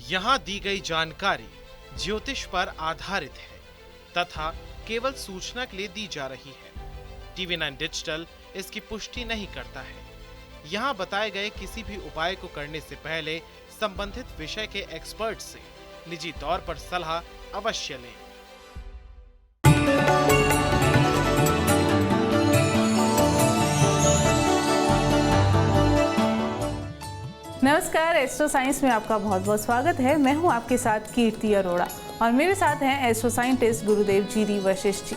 यहाँ दी गई जानकारी ज्योतिष पर आधारित है तथा केवल सूचना के लिए दी जा रही है। TV9 डिजिटल इसकी पुष्टि नहीं करता है। यहाँ बताए गए किसी भी उपाय को करने से पहले संबंधित विषय के एक्सपर्ट से निजी तौर पर सलाह अवश्य लें। नमस्कार, एस्ट्रो साइंस में आपका बहुत बहुत स्वागत है। मैं हूं आपके साथ कीर्ति अरोड़ा और मेरे साथ हैं एस्ट्रो साइंटिस्ट गुरुदेव जी वशिष्ठ जी।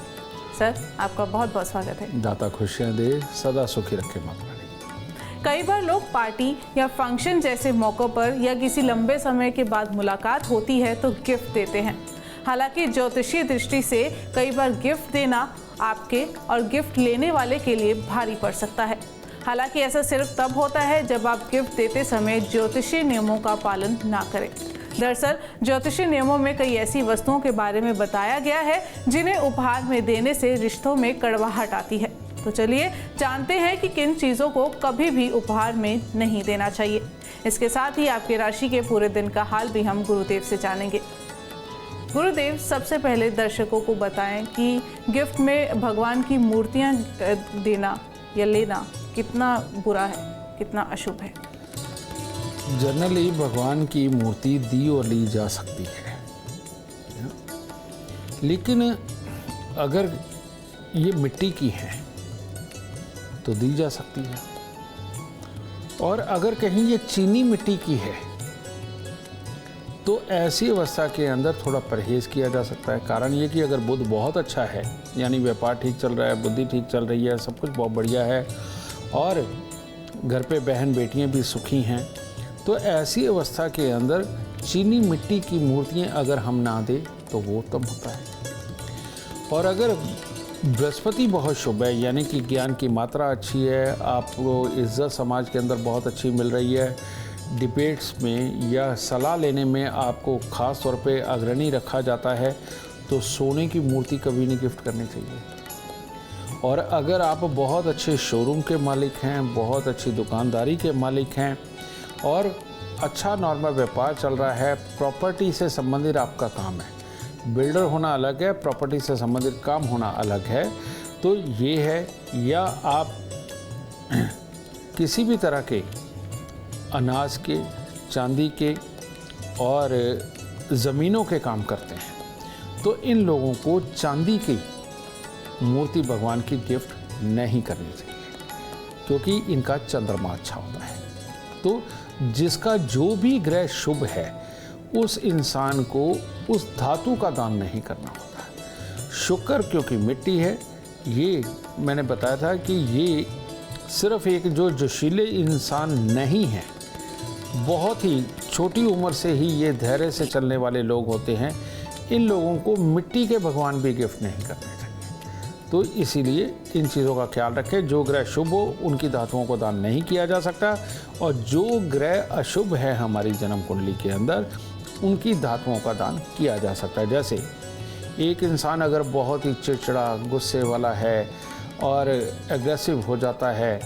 सर, आपका बहुत बहुत स्वागत है। दाता खुशियां दे, सदा सुखी रखे माता रानी। कई बार लोग पार्टी या फंक्शन जैसे मौक़ों पर या किसी लंबे समय के बाद मुलाकात होती है तो गिफ्ट देते हैं। हालांकि ज्योतिषीय दृष्टि से कई बार गिफ्ट देना आपके और गिफ्ट लेने वाले के लिए भारी पड़ सकता है। हालांकि ऐसा सिर्फ तब होता है जब आप गिफ्ट देते समय ज्योतिषीय नियमों का पालन ना करें। दरअसल ज्योतिषीय नियमों में कई ऐसी वस्तुओं के बारे में बताया गया है जिन्हें उपहार में देने से रिश्तों में कड़वाहट आती है। तो चलिए जानते हैं कि किन चीज़ों को कभी भी उपहार में नहीं देना चाहिए। इसके साथ ही आपकी राशि के पूरे दिन का हाल भी हम गुरुदेव से जानेंगे। गुरुदेव, सबसे पहले दर्शकों को बताएं कि गिफ्ट में भगवान की मूर्तियां देना या लेना कितना बुरा है, कितना अशुभ है। जनरली भगवान की मूर्ति दी और ली जा सकती है, लेकिन अगर ये मिट्टी की है तो दी जा सकती है, और अगर कहीं ये चीनी मिट्टी की है तो ऐसी अवस्था के अंदर थोड़ा परहेज किया जा सकता है। कारण ये कि अगर बुध बहुत अच्छा है, यानी व्यापार ठीक चल रहा है, बुद्धि ठीक चल रही है, सब कुछ बहुत बढ़िया है और घर पे बहन बेटियां भी सुखी हैं, तो ऐसी अवस्था के अंदर चीनी मिट्टी की मूर्तियां अगर हम ना दें तो वो उत्तम होता है। और अगर बृहस्पति बहुत शुभ है, यानी कि ज्ञान की मात्रा अच्छी है, आपको इज्जत समाज के अंदर बहुत अच्छी मिल रही है, डिबेट्स में या सलाह लेने में आपको ख़ास तौर पे अग्रणी रखा जाता है, तो सोने की मूर्ति कभी नहीं गिफ्ट करनी चाहिए। और अगर आप बहुत अच्छे शोरूम के मालिक हैं, बहुत अच्छी दुकानदारी के मालिक हैं और अच्छा नॉर्मल व्यापार चल रहा है, प्रॉपर्टी से संबंधित आपका काम है, बिल्डर होना अलग है, प्रॉपर्टी से संबंधित काम होना अलग है, तो ये है, या आप किसी भी तरह के अनाज के, चांदी के और ज़मीनों के काम करते हैं, तो इन लोगों को चांदी की मूर्ति भगवान की गिफ्ट नहीं करनी चाहिए, क्योंकि इनका चंद्रमा अच्छा होता है। तो जिसका जो भी ग्रह शुभ है उस इंसान को उस धातु का दान नहीं करना होता। शुक्र क्योंकि मिट्टी है, ये मैंने बताया था कि ये सिर्फ एक जो जोशीले इंसान नहीं है, बहुत ही छोटी उम्र से ही ये धैर्य से चलने वाले लोग होते हैं, इन लोगों को मिट्टी के भगवान भी गिफ्ट नहीं करने चाहिए। तो इसीलिए इन चीज़ों का ख्याल रखें। जो ग्रह शुभ हो उनकी धातुओं को दान नहीं किया जा सकता, और जो ग्रह अशुभ है हमारी जन्म कुंडली के अंदर उनकी धातुओं का दान किया जा सकता है। जैसे एक इंसान अगर बहुत ही चिड़चिड़ा, गुस्से वाला है और एग्रेसिव हो जाता है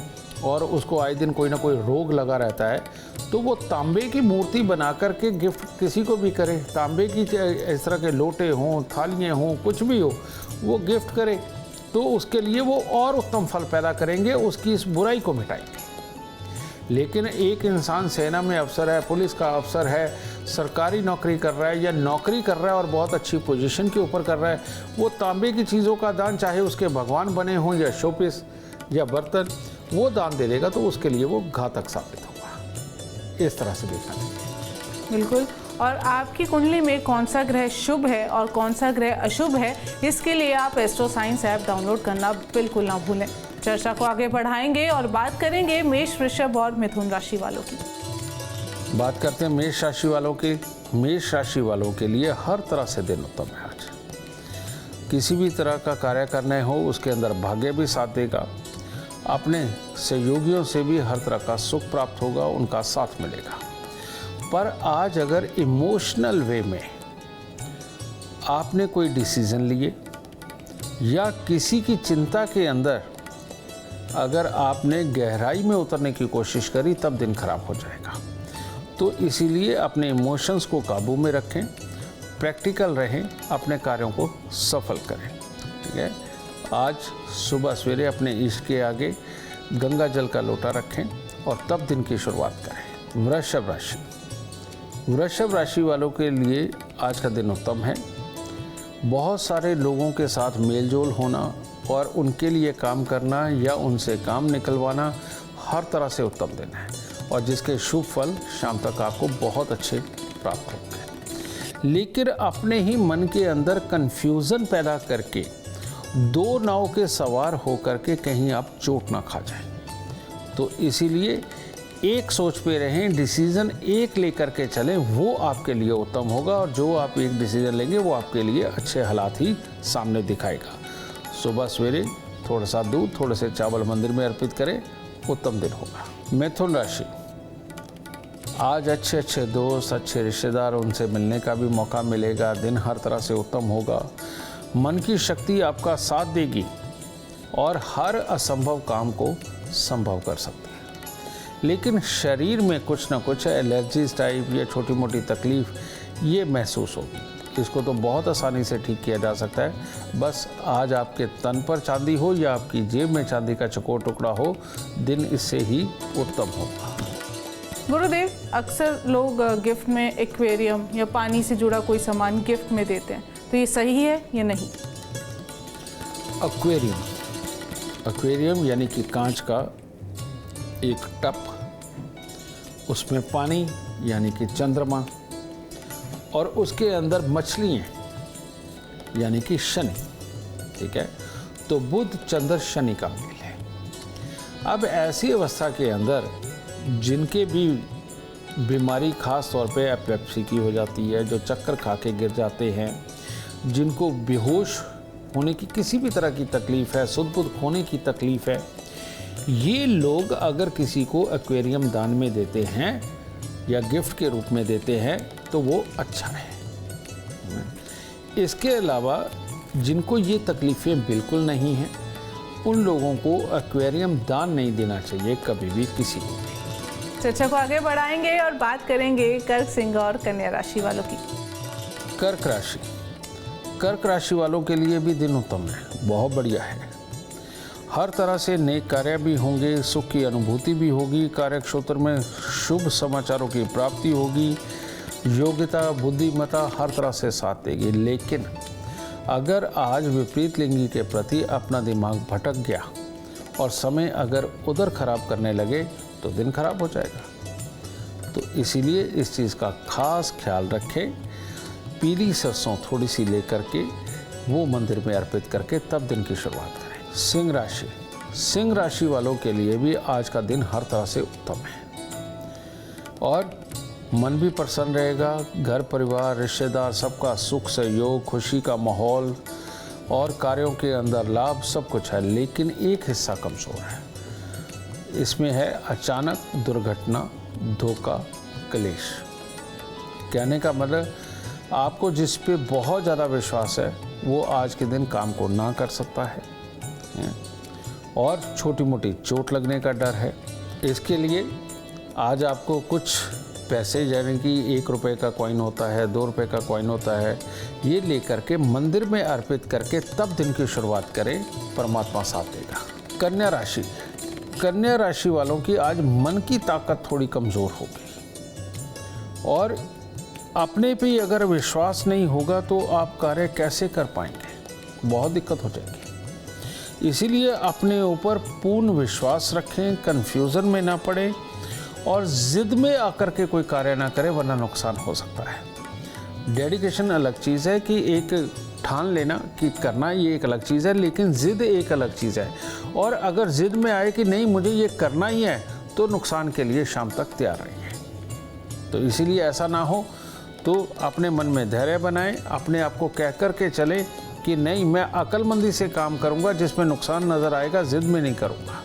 और उसको आए दिन कोई ना कोई रोग लगा रहता है, तो वो तांबे की मूर्ति बना करके गिफ्ट किसी को भी करे, तांबे की इस तरह के लोटे हों, थालियाँ हों, कुछ भी हो, वो गिफ्ट करे, तो उसके लिए वो और उत्तम फल पैदा करेंगे, उसकी इस बुराई को मिटाएंगे। लेकिन एक इंसान सेना में अफसर है, पुलिस का अफसर है, सरकारी नौकरी कर रहा है या नौकरी कर रहा है और बहुत अच्छी पोजीशन के ऊपर कर रहा है, वो तांबे की चीज़ों का दान, चाहे उसके भगवान बने हों या शोपीस या बर्तन, वो दान दे देगा तो उसके लिए वो घातक साबित होगा। इस तरह से देखना चाहिए। बिल्कुल। और आपकी कुंडली में कौन सा ग्रह शुभ है और कौन सा ग्रह अशुभ है, इसके लिए आप एस्ट्रो साइंस ऐप डाउनलोड करना बिल्कुल ना भूलें। चर्चा को आगे बढ़ाएंगे और बात करेंगे मेष, वृषभ और मिथुन राशि वालों की। बात करते हैं मेष राशि वालों की। मेष राशि वालों के लिए हर तरह से दिन उत्तम है। आज किसी भी तरह का कार्य करने हो उसके अंदर भाग्य भी साथ देगा, अपने सहयोगियों से भी हर तरह का सुख प्राप्त होगा, उनका साथ मिलेगा। पर आज अगर इमोशनल वे में आपने कोई डिसीजन लिए या किसी की चिंता के अंदर अगर आपने गहराई में उतरने की कोशिश करी, तब दिन खराब हो जाएगा। तो इसीलिए अपने इमोशंस को काबू में रखें, प्रैक्टिकल रहें, अपने कार्यों को सफल करें। ठीक है, आज सुबह सवेरे अपने ईष्ट के आगे गंगा जल का लोटा रखें और तब दिन की शुरुआत करें। वृषभ राशि, वृषभ राशि वालों के लिए आज का दिन उत्तम है। बहुत सारे लोगों के साथ मेलजोल होना और उनके लिए काम करना या उनसे काम निकलवाना हर तरह से उत्तम दिन है और जिसके शुभ फल शाम तक आपको बहुत अच्छे प्राप्त होंगे। लेकिन अपने ही मन के अंदर कन्फ्यूज़न पैदा करके दो नाव के सवार होकर के कहीं आप चोट ना खा जाएं। तो इसीलिए एक सोच पे रहें, डिसीज़न एक लेकर के चलें, वो आपके लिए उत्तम होगा और जो आप एक डिसीज़न लेंगे वो आपके लिए अच्छे हालात ही सामने दिखाएगा। सुबह सवेरे थोड़ा सा दूध, थोड़े से चावल मंदिर में अर्पित करें, उत्तम दिन होगा। मिथुन राशि, आज अच्छे अच्छे दोस्त, अच्छे रिश्तेदार, उनसे मिलने का भी मौका मिलेगा। दिन हर तरह से उत्तम होगा। मन की शक्ति आपका साथ देगी और हर असंभव काम को संभव कर सकती है। लेकिन शरीर में कुछ ना कुछ एलर्जीज टाइप या छोटी मोटी तकलीफ ये महसूस होगी। इसको तो बहुत आसानी से ठीक किया जा सकता है। बस आज आपके तन पर चांदी हो या आपकी जेब में चांदी का चकोर टुकड़ा हो, दिन इससे ही उत्तम होगा। गुरुदेव, अक्सर लोग गिफ्ट में एक्वेरियम या पानी से जुड़ा कोई सामान गिफ्ट में देते हैं, तो ये सही है या नहीं? एक्वेरियम यानी कि कांच का एक टप, उसमें पानी यानी कि चंद्रमा और उसके अंदर मछलियाँ यानी कि शनि। ठीक है, तो बुध चंद्र शनि का मेल है। अब ऐसी अवस्था के अंदर जिनके भी बीमारी खास तौर पे एपिलेप्सी की हो जाती है, जो चक्कर खा के गिर जाते हैं, जिनको बेहोश होने की किसी भी तरह की तकलीफ़ है, सुध-बुध खोने की तकलीफ़ है, ये लोग अगर किसी को एक्वेरियम दान में देते हैं या गिफ्ट के रूप में देते हैं तो वो अच्छा है। इसके अलावा जिनको ये तकलीफ़ें बिल्कुल नहीं हैं, उन लोगों को एक्वेरियम दान नहीं देना चाहिए कभी भी किसी को। चर्चा को आगे बढ़ाएंगे और बात करेंगे कर्क, सिंह और कन्या राशि वालों की। कर्क राशि, कर्क राशि वालों के लिए भी दिन उत्तम है, बहुत बढ़िया है। हर तरह से नेक कार्य भी होंगे, सुख की अनुभूति भी होगी, कार्य क्षेत्र में शुभ समाचारों की प्राप्ति होगी, योग्यता बुद्धिमत्ता हर तरह से साथ देगी। लेकिन अगर आज विपरीत लिंगी के प्रति अपना दिमाग भटक गया और समय अगर उधर खराब करने लगे तो दिन खराब हो जाएगा। तो इसीलिए इस चीज़ का खास ख्याल रखें। पीली सरसों थोड़ी सी लेकर के वो मंदिर में अर्पित करके तब दिन की शुरुआत करें। सिंह राशि, सिंह राशि वालों के लिए भी आज का दिन हर तरह से उत्तम है और मन भी प्रसन्न रहेगा। घर परिवार रिश्तेदार सबका सुख सहयोग, खुशी का माहौल और कार्यों के अंदर लाभ सब कुछ है। लेकिन एक हिस्सा कमज़ोर है, इसमें है अचानक दुर्घटना, धोखा, क्लेश। कहने का मतलब आपको जिस पे बहुत ज़्यादा विश्वास है वो आज के दिन काम को ना कर सकता है और छोटी मोटी चोट लगने का डर है। इसके लिए आज आपको कुछ पैसे, यानी कि 1 रुपये का कॉइन होता है, 2 रुपये का कॉइन होता है, ये लेकर के मंदिर में अर्पित करके तब दिन की शुरुआत करें, परमात्मा साथ देगा। कन्या राशि, कन्या राशि वालों की आज मन की ताकत थोड़ी कमज़ोर होगी और अपने पे अगर विश्वास नहीं होगा तो आप कार्य कैसे कर पाएंगे, बहुत दिक्कत हो जाएगी। इसीलिए अपने ऊपर पूर्ण विश्वास रखें, कन्फ्यूज़न में ना पड़े और ज़िद में आकर के कोई कार्य ना करें, वरना नुकसान हो सकता है। डेडिकेशन अलग चीज़ है कि एक ठान लेना कि करना, ये एक अलग चीज़ है, लेकिन ज़िद एक अलग चीज़ है। और अगर ज़िद में आए कि नहीं मुझे ये करना ही है तो नुकसान के लिए शाम तक तैयार रहिए। तो इसीलिए ऐसा ना हो तो अपने मन में धैर्य बनाएं, अपने आप को कह कर के चलें कि नहीं मैं अक्लमंदी से काम करूंगा, जिसमें नुकसान नज़र आएगा ज़िद में नहीं करूंगा।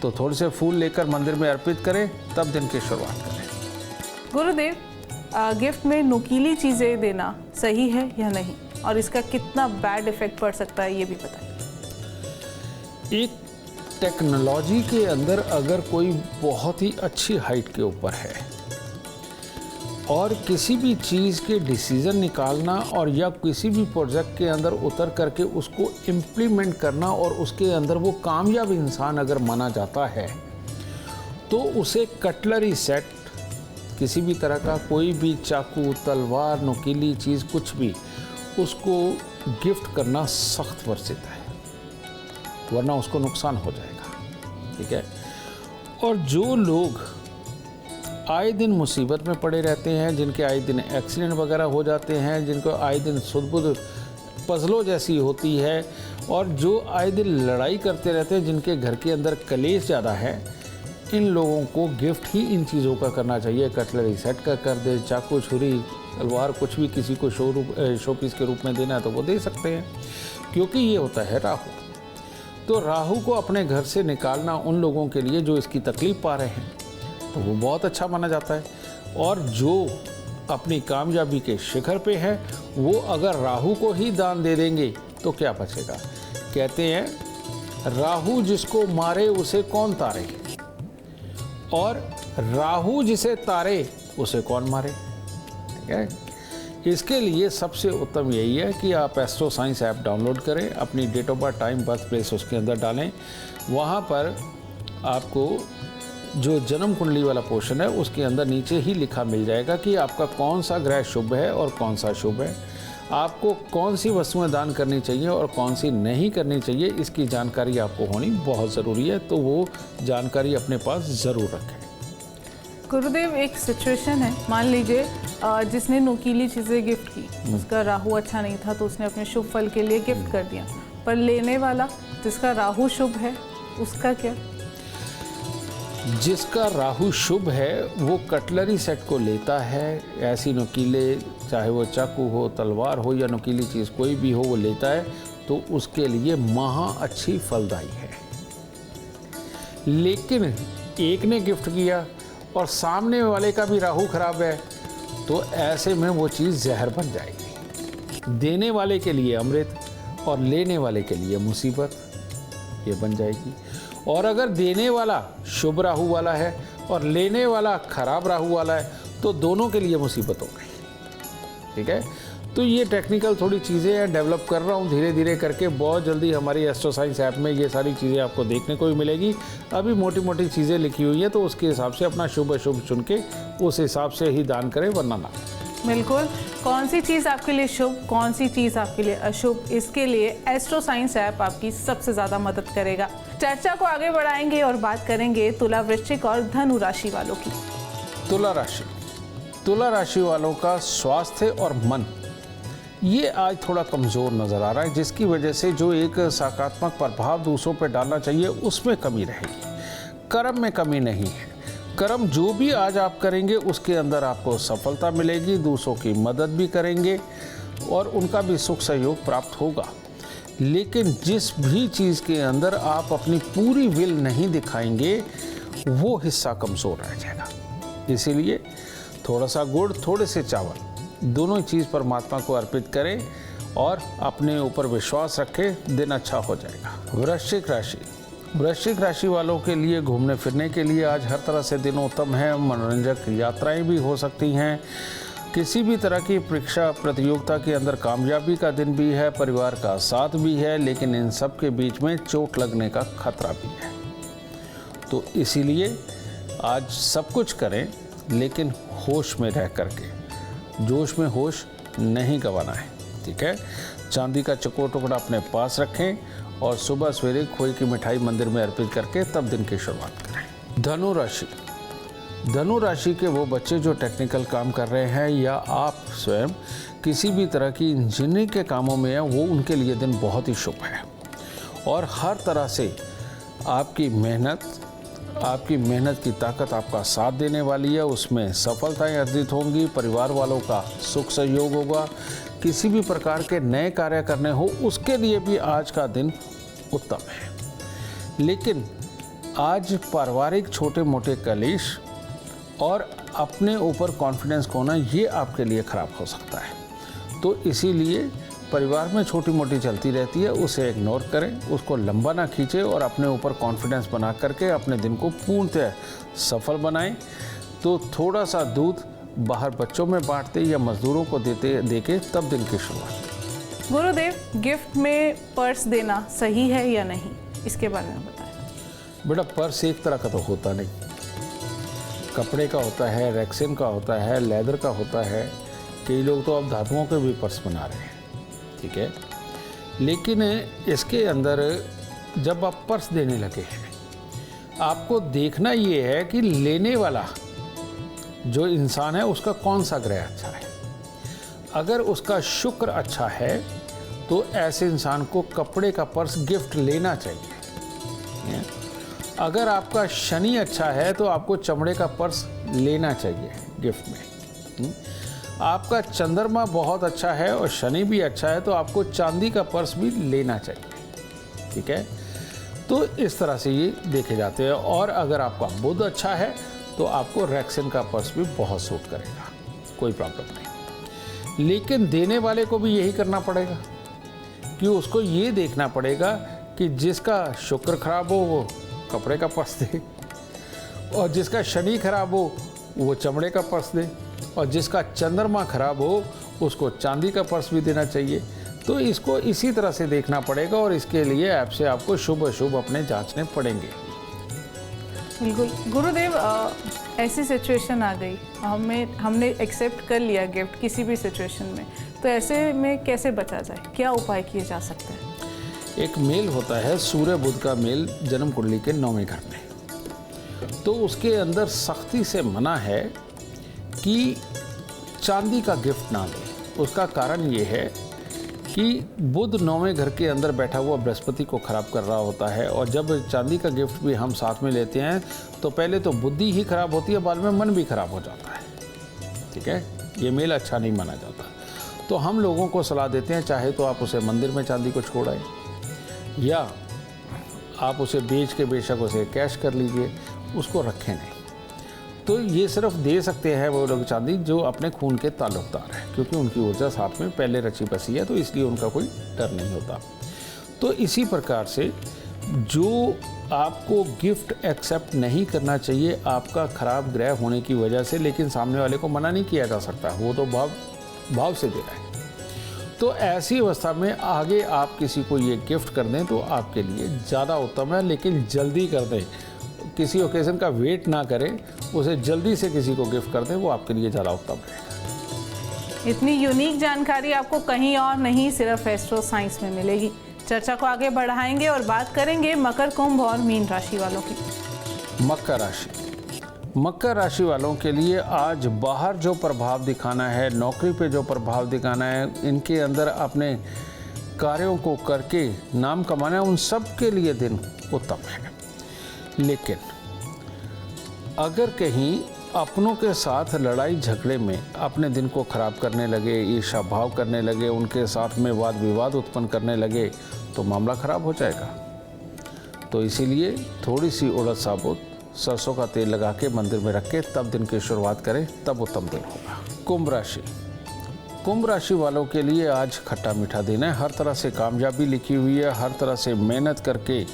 तो थोड़े से फूल लेकर मंदिर में अर्पित करें, तब दिन की शुरुआत करें। गुरुदेव, गिफ्ट में नुकीली चीज़ें देना सही है या नहीं, और इसका कितना बैड इफेक्ट पड़ सकता है ये भी बताइए। एक टेक्नोलॉजी के अंदर अगर कोई बहुत ही अच्छी हाइट के ऊपर है और किसी भी चीज़ के डिसीज़न निकालना और या किसी भी प्रोजेक्ट के अंदर उतर करके उसको इम्प्लीमेंट करना और उसके अंदर वो कामयाब इंसान अगर माना जाता है तो उसे कटलरी सेट, किसी भी तरह का कोई भी चाकू, तलवार, नुकीली चीज़, कुछ भी, उसको गिफ्ट करना सख्त वर्जित है, वरना उसको नुकसान हो जाएगा। ठीक है। और जो लोग आए दिन मुसीबत में पड़े रहते हैं, जिनके आए दिन एक्सीडेंट वगैरह हो जाते हैं, जिनको आए दिन सुध-बुध पजलों जैसी होती है, और जो आए दिन लड़ाई करते रहते हैं, जिनके घर के अंदर कलेश ज़्यादा है, इन लोगों को गिफ्ट ही इन चीज़ों का करना चाहिए। कटलरी सेट का कर दे, चाकू, छुरी, तलवार, कुछ भी किसी को शो पीस के रूप में देना है तो वो दे सकते हैं, क्योंकि ये होता है राहु। तो राहु को अपने घर से निकालना उन लोगों के लिए जो इसकी तकलीफ़ पा रहे हैं तो वो बहुत अच्छा माना जाता है। और जो अपनी कामयाबी के शिखर पे है वो अगर राहु को ही दान दे देंगे तो क्या बचेगा। कहते हैं राहु जिसको मारे उसे कौन तारे, और राहु जिसे तारे उसे कौन मारे। ठीक है। इसके लिए सबसे उत्तम यही है कि आप एस्ट्रो साइंस ऐप डाउनलोड करें, अपनी date of birth, time, birth place उसके अंदर डालें। वहाँ पर आपको जो जन्म कुंडली वाला पोर्शन है उसके अंदर नीचे ही लिखा मिल जाएगा कि आपका कौन सा ग्रह शुभ है और कौन सा शुभ है, आपको कौन सी वस्तुएं दान करनी चाहिए और कौन सी नहीं करनी चाहिए। इसकी जानकारी आपको होनी बहुत ज़रूरी है, तो वो जानकारी अपने पास ज़रूर रखें। गुरुदेव, एक सिचुएशन है, मान लीजिए जिसने नुकीली चीज़ें गिफ्ट की, उसका राहु अच्छा नहीं था तो उसने अपने शुभ फल के लिए गिफ्ट कर दिया, पर लेने वाला जिसका राहु शुभ है उसका क्या? जिसका राहु शुभ है वो कटलरी सेट को लेता है, ऐसी नुकीले, चाहे वो चाकू हो, तलवार हो या नुकीली चीज़ कोई भी हो, वो लेता है तो उसके लिए महा अच्छी फलदायी है। लेकिन एक ने गिफ्ट किया और सामने वाले का भी राहु खराब है तो ऐसे में वो चीज़ जहर बन जाएगी। देने वाले के लिए अमृत और लेने वाले के लिए मुसीबत, ये बन जाएगी। और अगर देने वाला शुभ राहु वाला है और लेने वाला खराब राहु वाला है तो दोनों के लिए मुसीबत हो गई। ठीक है। तो ये टेक्निकल थोड़ी चीज़ें हैं, डेवलप कर रहा हूँ धीरे धीरे करके। बहुत जल्दी हमारी एस्ट्रो साइंस ऐप में ये सारी चीज़ें आपको देखने को भी मिलेगी। अभी मोटी मोटी चीज़ें लिखी हुई है तो उसके हिसाब से अपना शुभ अशुभ चुन के उस हिसाब से ही दान करें, वरना ना। बिल्कुल। कौन सी चीज़ आपके लिए शुभ, कौन सी चीज़ आपके लिए अशुभ, इसके लिए एस्ट्रो साइंस ऐप आपकी सबसे ज़्यादा मदद करेगा। चर्चा को आगे बढ़ाएंगे और बात करेंगे तुला, वृश्चिक और धनु राशि वालों की। तुला राशि वालों का स्वास्थ्य और मन ये आज थोड़ा कमज़ोर नज़र आ रहा है, जिसकी वजह से जो एक सकारात्मक प्रभाव दूसरों पर डालना चाहिए उसमें कमी रहेगी। कर्म में कमी नहीं है। कर्म जो भी आज आप करेंगे उसके अंदर आपको सफलता मिलेगी, दूसरों की मदद भी करेंगे और उनका भी सुख सहयोग प्राप्त होगा। लेकिन जिस भी चीज़ के अंदर आप अपनी पूरी विल नहीं दिखाएंगे वो हिस्सा कमज़ोर रह जाएगा। इसीलिए थोड़ा सा गुड़, थोड़े से चावल, दोनों चीज़ परमात्मा को अर्पित करें और अपने ऊपर विश्वास रखें, दिन अच्छा हो जाएगा। वृश्चिक राशि वालों के लिए घूमने फिरने के लिए आज हर तरह से दिन उत्तम है। मनोरंजक यात्राएं भी हो सकती हैं। किसी भी तरह की परीक्षा प्रतियोगिता के अंदर कामयाबी का दिन भी है, परिवार का साथ भी है, लेकिन इन सब के बीच में चोट लगने का खतरा भी है। तो इसीलिए आज सब कुछ करें लेकिन होश में रह करके, जोश में होश नहीं गंवाना है। ठीक है। चांदी का चकोर टुकड़ा अपने पास रखें और सुबह सवेरे खोए की मिठाई मंदिर में अर्पित करके तब दिन की शुरुआत करें। धनु राशि के वो बच्चे जो टेक्निकल काम कर रहे हैं या आप स्वयं किसी भी तरह की इंजीनियरिंग के कामों में हैं, वो उनके लिए दिन बहुत ही शुभ है। और हर तरह से आपकी मेहनत की ताकत आपका साथ देने वाली है, उसमें सफलताएं अर्जित होंगी, परिवार वालों का सुख सहयोग होगा। किसी भी प्रकार के नए कार्य करने हो उसके लिए भी आज का दिन उत्तम है। लेकिन आज पारिवारिक छोटे मोटे कलेश और अपने ऊपर कॉन्फिडेंस खोना ये आपके लिए खराब हो सकता है। तो इसीलिए परिवार में छोटी मोटी चलती रहती है, उसे इग्नोर करें, उसको लंबा ना खींचें और अपने ऊपर कॉन्फिडेंस बना करके अपने दिन को पूर्णतः सफल बनाएं। तो थोड़ा सा दूध बाहर बच्चों में बांटते या मजदूरों को देके तब दिन की शुरुआत। गुरुदेव, गिफ्ट में पर्स देना सही है या नहीं, इसके बारे में बताएं। बेटा, पर्स एक तरह का तो होता नहीं, कपड़े का होता है, रेक्सिन का होता है, लेदर का होता है, कई लोग तो अब धातुओं के भी पर्स बना रहे हैं, ठीक है। लेकिन इसके अंदर जब आप पर्स देने लगे हैं, आपको देखना ये है कि लेने वाला जो इंसान है उसका कौन सा ग्रह अच्छा है। अगर उसका शुक्र अच्छा है तो ऐसे इंसान को कपड़े का पर्स गिफ्ट लेना चाहिए। अगर आपका शनि अच्छा है तो आपको चमड़े का पर्स लेना चाहिए गिफ्ट में। आपका चंद्रमा बहुत अच्छा है और शनि भी अच्छा है तो आपको चांदी का पर्स भी लेना चाहिए, ठीक है। तो इस तरह से ये देखे जाते हैं। और अगर आपका बुध अच्छा है तो आपको रेक्सिन का पर्स भी बहुत सूट करेगा, कोई प्रॉब्लम नहीं। लेकिन देने वाले को भी यही करना पड़ेगा कि उसको ये देखना पड़ेगा कि जिसका शुक्र खराब हो वो कपड़े का पर्स दे, और जिसका शनि खराब हो वो चमड़े का पर्स दे, और जिसका चंद्रमा खराब हो उसको चांदी का पर्स भी देना चाहिए। तो इसको इसी तरह से देखना पड़ेगा और इसके लिए ऐप से आपको शुभ अशुभ अपने जांचने पड़ेंगे। बिल्कुल गुरुदेव, ऐसी सिचुएशन आ गई, हमने एक्सेप्ट कर लिया गिफ्ट किसी भी सिचुएशन में, तो ऐसे में कैसे बचा जाए, क्या उपाय किए जा सकते हैं? एक मेल होता है सूर्य बुध का मेल जन्म कुंडली के 9वें घर में, तो उसके अंदर सख्ती से मना है कि चांदी का गिफ्ट ना दें। उसका कारण ये है कि बुध 9वें घर के अंदर बैठा हुआ बृहस्पति को खराब कर रहा होता है, और जब चांदी का गिफ्ट भी हम साथ में लेते हैं तो पहले तो बुद्धि ही खराब होती है, बाद में मन भी खराब हो जाता है, ठीक है। ये मेल अच्छा नहीं माना जाता। तो हम लोगों को सलाह देते हैं, चाहे तो आप उसे मंदिर में चांदी को छोड़ाएं या आप उसे बेच के बेशक उसे कैश कर लीजिए, उसको रखें नहीं। तो ये सिर्फ दे सकते हैं वो लोग चांदी जो अपने खून के ताल्लुकदार हैं, क्योंकि उनकी ऊर्जा साथ में पहले रची बसी है, तो इसलिए उनका कोई डर नहीं होता। तो इसी प्रकार से जो आपको गिफ्ट एक्सेप्ट नहीं करना चाहिए आपका खराब ग्रह होने की वजह से, लेकिन सामने वाले को मना नहीं किया जा सकता, वो तो भाव से दे रहा है। तो ऐसी अवस्था में आगे आप किसी को ये गिफ्ट कर दें तो आपके लिए ज़्यादा उत्तम है, लेकिन जल्दी कर दें, किसी ओकेज़न का वेट ना करें, उसे जल्दी से किसी को गिफ्ट कर दें, वो आपके लिए ज़्यादा उत्तम रहेगा। इतनी यूनिक जानकारी आपको कहीं और नहीं, सिर्फ एस्ट्रो साइंस में मिलेगी। चर्चा को आगे बढ़ाएंगे और बात करेंगे मकर, कुंभ और मीन राशि वालों की। मकर राशि वालों के लिए आज बाहर जो प्रभाव दिखाना है, नौकरी पे जो प्रभाव दिखाना है, इनके अंदर अपने कार्यों को करके नाम कमाना है, उन सब के लिए दिन उत्तम है। लेकिन अगर कहीं अपनों के साथ लड़ाई झगड़े में अपने दिन को खराब करने लगे, ईर्ष्या भाव करने लगे, उनके साथ में वाद विवाद उत्पन्न करने लगे, तो मामला खराब हो जाएगा। तो इसीलिए थोड़ी सी उड़द साबुत सरसों का तेल लगा के मंदिर में रख के तब दिन की शुरुआत करें, तब उत्तम दिन होगा। कुंभ राशि वालों के लिए आज खट्टा मीठा दिन है। हर तरह से कामयाबी लिखी हुई है, हर तरह से मेहनत करके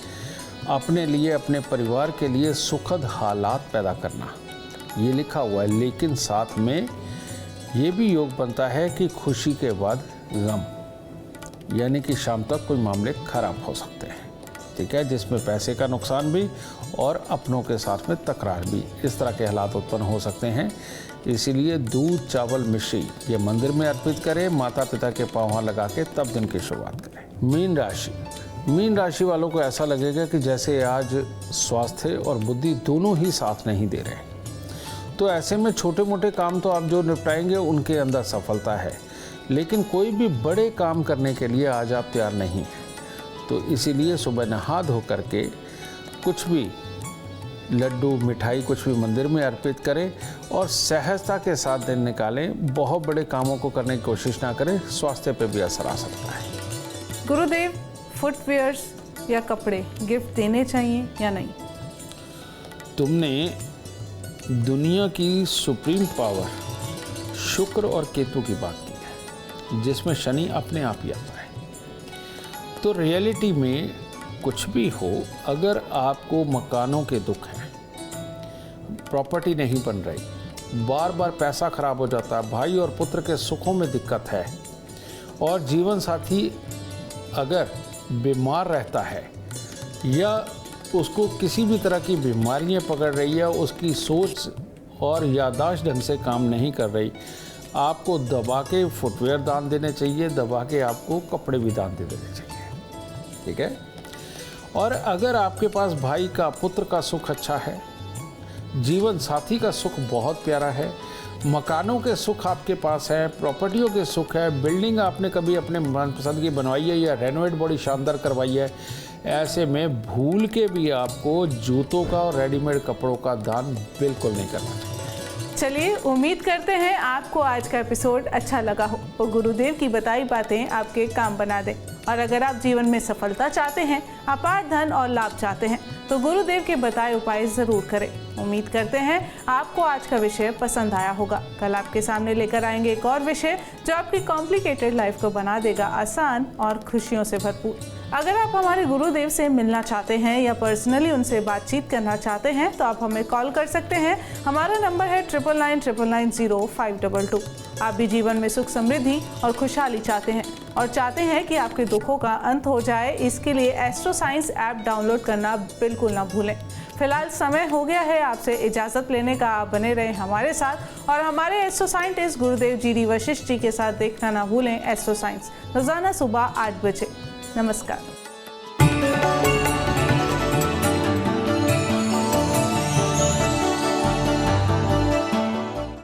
अपने लिए, अपने परिवार के लिए सुखद हालात पैदा करना, ये लिखा हुआ है। लेकिन साथ में ये भी योग बनता है कि खुशी के बाद गम, यानी कि शाम तक कोई मामले खराब हो सकते हैं, ठीक है, जिसमें पैसे का नुकसान भी और अपनों के साथ में तकरार भी, इस तरह के हालात उत्पन्न हो सकते हैं। इसीलिए दूध, चावल, मिश्री ये मंदिर में अर्पित करें, माता पिता के पाँव लगा के तब दिन की शुरुआत करें। मीन राशि वालों को ऐसा लगेगा कि जैसे आज स्वास्थ्य और बुद्धि दोनों ही साथ नहीं दे रहे, तो ऐसे में छोटे मोटे काम तो आप जो निपटाएंगे उनके अंदर सफलता है, लेकिन कोई भी बड़े काम करने के लिए आज आप तैयार नहीं हैं। तो इसीलिए सुबह नहा धो करके कुछ भी लड्डू, मिठाई कुछ भी मंदिर में अर्पित करें और सहजता के साथ दिन निकालें। बहुत बड़े कामों को करने की कोशिश ना करें, स्वास्थ्य पर भी असर आ सकता है। गुरुदेव, फुटवेयर्स या कपड़े गिफ्ट देने चाहिए या नहीं? तुमने दुनिया की सुप्रीम पावर शुक्र और केतु की बात की है, जिसमें शनि अपने आप ही आता है। तो रियलिटी में कुछ भी हो, अगर आपको मकानों के दुख हैं, प्रॉपर्टी नहीं बन रही, बार बार पैसा खराब हो जाता है, भाई और पुत्र के सुखों में दिक्कत है, और जीवन साथी अगर बीमार रहता है या उसको किसी भी तरह की बीमारियां पकड़ रही है, उसकी सोच और याददाश्त ढंग से काम नहीं कर रही, आपको दबा के फुटवेयर दान देने चाहिए, दबा के आपको कपड़े भी दान दे देने चाहिए। ठीक है। और अगर आपके पास भाई का, पुत्र का सुख अच्छा है, जीवन साथी का सुख बहुत प्यारा है, मकानों के सुख आपके पास है, प्रॉपर्टियों के सुख है, बिल्डिंग आपने कभी अपने मनपसंद की बनवाई है या रेनोवेट बड़ी शानदार करवाई है, ऐसे में भूल के भी आपको जूतों का और रेडीमेड कपड़ों का दान बिल्कुल नहीं करना चाहिए। चलिए, उम्मीद करते हैं आपको आज का एपिसोड अच्छा लगा हो और गुरुदेव की बताई बातें आपके काम बना दें। और अगर आप जीवन में सफलता चाहते हैं, अपार धन और लाभ चाहते हैं, तो गुरुदेव के बताए उपाय ज़रूर करें। उम्मीद करते हैं आपको आज का विषय पसंद आया होगा। कल आपके सामने लेकर आएंगे एक और विषय जो आपकी कॉम्प्लिकेटेड लाइफ को बना देगा आसान और खुशियों से भरपूर। अगर आप हमारे गुरुदेव से मिलना चाहते हैं या पर्सनली उनसे बातचीत करना चाहते हैं तो आप हमें कॉल कर सकते हैं। हमारा नंबर है 9999900522। आप भी जीवन में सुख, समृद्धि और खुशहाली चाहते हैं और चाहते हैं कि आपके दुखों का अंत हो जाए, इसके लिए एस्ट्रो साइंस ऐप डाउनलोड करना बिल्कुल ना भूलें। फिलहाल समय हो गया है आपसे इजाज़त लेने का। आप बने रहें हमारे साथ और हमारे एस्ट्रो साइंटिस्ट गुरुदेव जी वशिष्ठ जी के साथ देखना ना भूलें एस्ट्रो साइंस, रोज़ाना सुबह 8 बजे। नमस्कार।